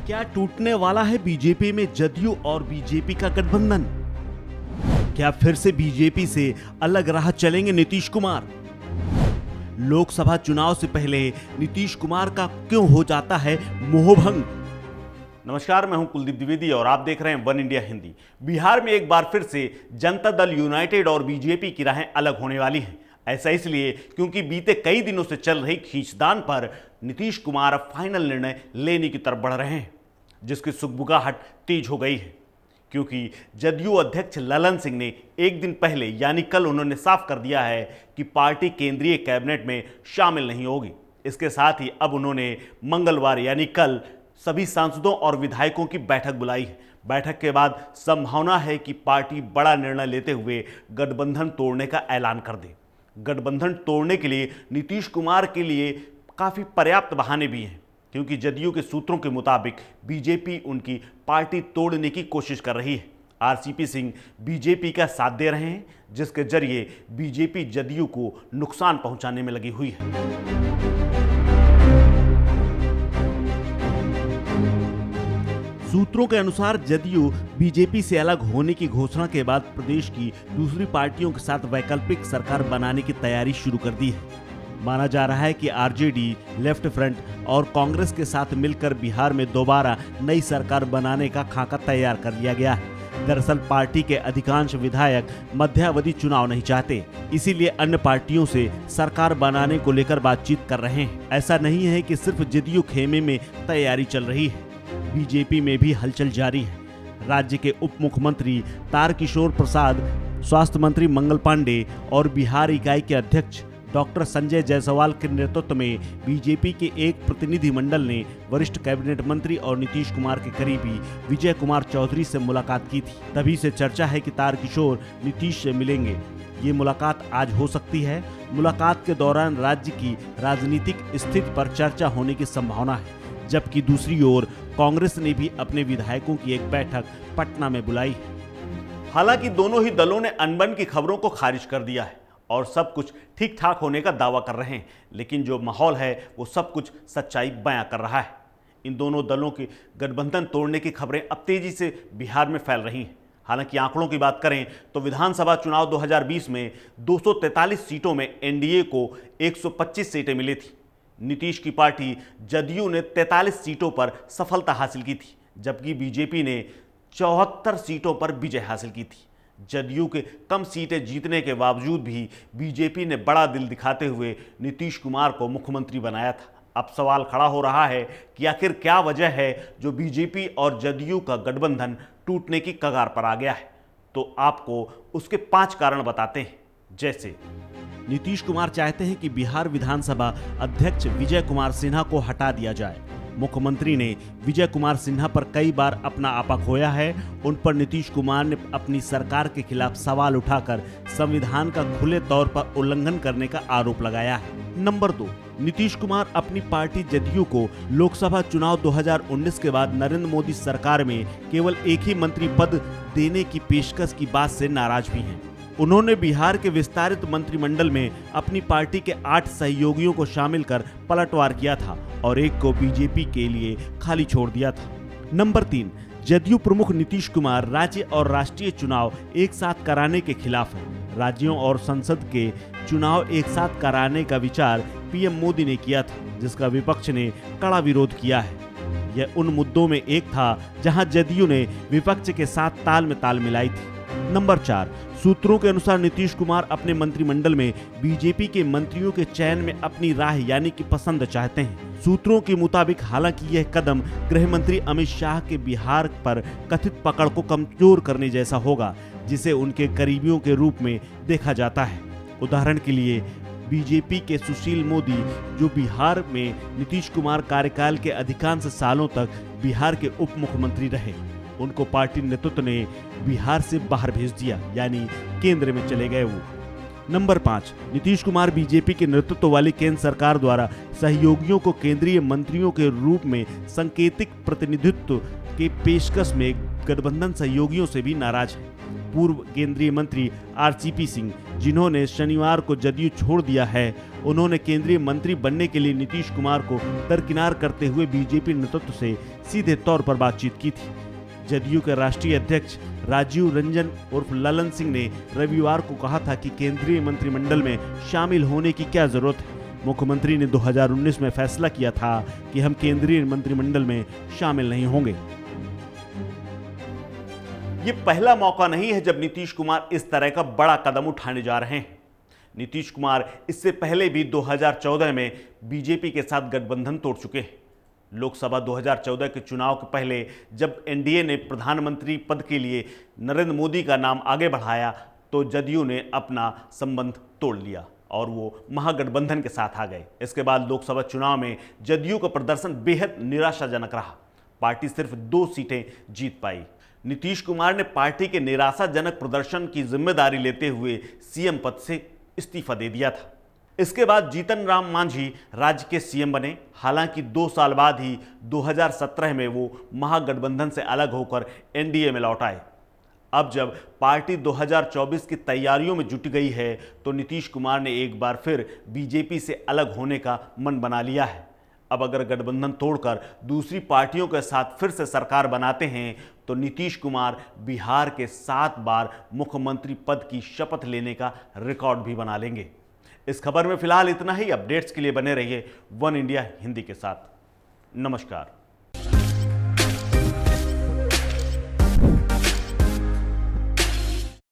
क्या टूटने वाला है बीजेपी में जदयू और बीजेपी का गठबंधन? क्या फिर से बीजेपी से अलग राह चलेंगे नीतीश कुमार? लोकसभा चुनाव से पहले नीतीश कुमार का क्यों हो जाता है मोहभंग? नमस्कार, मैं हूं कुलदीप द्विवेदी और आप देख रहे हैं वन इंडिया हिंदी। बिहार में एक बार फिर से जनता दल यूनाइटेड और बीजेपी की राहें अलग होने वाली हैं। ऐसा इसलिए क्योंकि बीते कई दिनों से चल रही खींचतान पर नीतीश कुमार अब फाइनल निर्णय लेने की तरफ बढ़ रहे हैं, जिसकी सुगबुगाहट तेज हो गई है। क्योंकि जदयू अध्यक्ष ललन सिंह ने एक दिन पहले यानी कल उन्होंने साफ कर दिया है कि पार्टी केंद्रीय कैबिनेट में शामिल नहीं होगी। इसके साथ ही अब उन्होंने मंगलवार यानी कल सभी सांसदों और विधायकों की बैठक बुलाई है। बैठक के बाद संभावना है कि पार्टी बड़ा निर्णय लेते हुए गठबंधन तोड़ने का ऐलान कर दे। गठबंधन तोड़ने के लिए नीतीश कुमार के लिए काफ़ी पर्याप्त बहाने भी हैं, क्योंकि जदयू के सूत्रों के मुताबिक बीजेपी उनकी पार्टी तोड़ने की कोशिश कर रही है। आरसीपी सिंह बीजेपी का साथ दे रहे हैं, जिसके जरिए बीजेपी जदयू को नुकसान पहुंचाने में लगी हुई है। सूत्रों के अनुसार जदयू बीजेपी से अलग होने की घोषणा के बाद प्रदेश की दूसरी पार्टियों के साथ वैकल्पिक सरकार बनाने की तैयारी शुरू कर दी है। माना जा रहा है कि आरजेडी, लेफ्ट फ्रंट और कांग्रेस के साथ मिलकर बिहार में दोबारा नई सरकार बनाने का खाका तैयार कर लिया गया है। दरअसल पार्टी के अधिकांश विधायक मध्यावधि चुनाव नहीं चाहते, इसीलिए अन्य पार्टियों से सरकार बनाने को लेकर बातचीत कर रहे हैं। ऐसा नहीं है कि सिर्फ जदयू खेमे में तैयारी चल रही है, बीजेपी में भी हलचल जारी है। राज्य के उप मुख्यमंत्री तारकिशोर प्रसाद, स्वास्थ्य मंत्री मंगल पांडे और बिहार इकाई के अध्यक्ष डॉक्टर संजय जायसवाल के नेतृत्व में बीजेपी के एक प्रतिनिधिमंडल ने वरिष्ठ कैबिनेट मंत्री और नीतीश कुमार के करीबी विजय कुमार चौधरी से मुलाकात की थी। तभी से चर्चा है कि तारकिशोर नीतीश से मिलेंगे। ये मुलाकात आज हो सकती है। मुलाकात के दौरान राज्य की राजनीतिक स्थिति पर चर्चा होने की संभावना है, जबकि दूसरी ओर कांग्रेस ने भी अपने विधायकों की एक बैठक पटना में बुलाई है। हालांकि दोनों ही दलों ने अनबन की खबरों को खारिज कर दिया है और सब कुछ ठीक ठाक होने का दावा कर रहे हैं, लेकिन जो माहौल है वो सब कुछ सच्चाई बयां कर रहा है। इन दोनों दलों के गठबंधन तोड़ने की खबरें अब तेजी से बिहार में फैल रही हैं। हालांकि आंकड़ों की बात करें तो विधानसभा चुनाव 2020 में 243 सीटों में एनडीए को 125 सीटें मिली थी। नीतीश की पार्टी जदयू ने 43 सीटों पर सफलता हासिल की थी, जबकि बीजेपी ने 74 सीटों पर विजय हासिल की थी। जदयू के कम सीटें जीतने के बावजूद भी बीजेपी ने बड़ा दिल दिखाते हुए नीतीश कुमार को मुख्यमंत्री बनाया था। अब सवाल खड़ा हो रहा है कि आखिर क्या वजह है जो बीजेपी और जदयू का गठबंधन टूटने की कगार पर आ गया है। तो आपको उसके 5 कारण बताते हैं। जैसे नीतीश कुमार चाहते हैं कि बिहार विधानसभा अध्यक्ष विजय कुमार सिन्हा को हटा दिया जाए। मुख्यमंत्री ने विजय कुमार सिन्हा पर कई बार अपना आपा खोया है। उन पर नीतीश कुमार ने अपनी सरकार के खिलाफ सवाल उठाकर संविधान का खुले तौर पर उल्लंघन करने का आरोप लगाया है। नंबर 2, नीतीश कुमार अपनी पार्टी जदयू को लोकसभा चुनाव 2019 के बाद नरेंद्र मोदी सरकार में केवल एक ही मंत्री पद देने की पेशकश की बात से नाराज भी हैं। उन्होंने बिहार के विस्तारित मंत्रिमंडल में अपनी पार्टी के 8 सहयोगियों को शामिल कर पलटवार किया था और एक को बीजेपी के लिए खाली छोड़ दिया था। नंबर 3, जदयू प्रमुख नीतीश कुमार राज्य और राष्ट्रीय चुनाव एक साथ कराने के खिलाफ है। राज्यों और संसद के चुनाव एक साथ कराने का विचार पीएम मोदी ने किया था, जिसका विपक्ष ने कड़ा विरोध किया है। यह उन मुद्दों में एक था जहां जदयू ने विपक्ष के साथ ताल में ताल मिलाई थी। नंबर 4, सूत्रों के अनुसार नीतीश कुमार अपने मंत्रिमंडल में बीजेपी के मंत्रियों के चयन में अपनी राह यानी कि पसंद चाहते हैं। सूत्रों के मुताबिक हालांकि यह कदम गृह मंत्री अमित शाह के बिहार पर कथित पकड़ को कमजोर करने जैसा होगा, जिसे उनके करीबियों के रूप में देखा जाता है। उदाहरण के लिए बीजेपी के सुशील मोदी, जो बिहार में नीतीश कुमार कार्यकाल के अधिकांश सालों तक बिहार के उप मुख्यमंत्री रहे, उनको पार्टी नेतृत्व ने बिहार से बाहर भेज दिया, यानी केंद्र में चले गए वो। नंबर 5, नीतीश कुमार बीजेपी के नेतृत्व वाली केंद्र सरकार द्वारा सहयोगियों को केंद्रीय मंत्रियों के रूप में सांकेतिक प्रतिनिधित्व के पेशकश में गठबंधन सहयोगियों से भी नाराज है। पूर्व केंद्रीय मंत्री आरसीपी सिंह जिन्होंने शनिवार को जदयू छोड़ दिया है, उन्होंने केंद्रीय मंत्री बनने के लिए नीतीश कुमार को दरकिनार करते हुए बीजेपी नेतृत्व से सीधे तौर पर बातचीत की थी। जदयू के राष्ट्रीय अध्यक्ष राजीव रंजन उर्फ ललन सिंह ने रविवार को कहा था कि केंद्रीय मंत्रिमंडल में शामिल होने की क्या जरूरत है। मुख्यमंत्री ने 2019 में फैसला किया था कि हम केंद्रीय मंत्रिमंडल में शामिल नहीं होंगे। ये पहला मौका नहीं है जब नीतीश कुमार इस तरह का बड़ा कदम उठाने जा रहे हैं। नीतीश कुमार इससे पहले भी 2014 में बीजेपी के साथ गठबंधन तोड़ चुके हैं। लोकसभा 2014 के चुनाव के पहले जब एनडीए ने प्रधानमंत्री पद के लिए नरेंद्र मोदी का नाम आगे बढ़ाया तो जदयू ने अपना संबंध तोड़ लिया और वो महागठबंधन के साथ आ गए। इसके बाद लोकसभा चुनाव में जदयू का प्रदर्शन बेहद निराशाजनक रहा। पार्टी सिर्फ 2 सीटें जीत पाई। नीतीश कुमार ने पार्टी के निराशाजनक प्रदर्शन की जिम्मेदारी लेते हुए सीएम पद से इस्तीफा दे दिया था। इसके बाद जीतन राम मांझी राज्य के सीएम बने। हालांकि 2 साल बाद ही 2017 में वो महागठबंधन से अलग होकर एनडीए में लौट आए। अब जब पार्टी 2024 की तैयारियों में जुट गई है तो नीतीश कुमार ने एक बार फिर बीजेपी से अलग होने का मन बना लिया है। अब अगर गठबंधन तोड़कर दूसरी पार्टियों के साथ फिर से सरकार बनाते हैं तो नीतीश कुमार बिहार के 7 बार मुख्यमंत्री पद की शपथ लेने का रिकॉर्ड भी बना लेंगे। इस खबर में फिलहाल इतना ही। अपडेट्स के लिए बने रहिए वन इंडिया हिंदी के साथ। नमस्कार।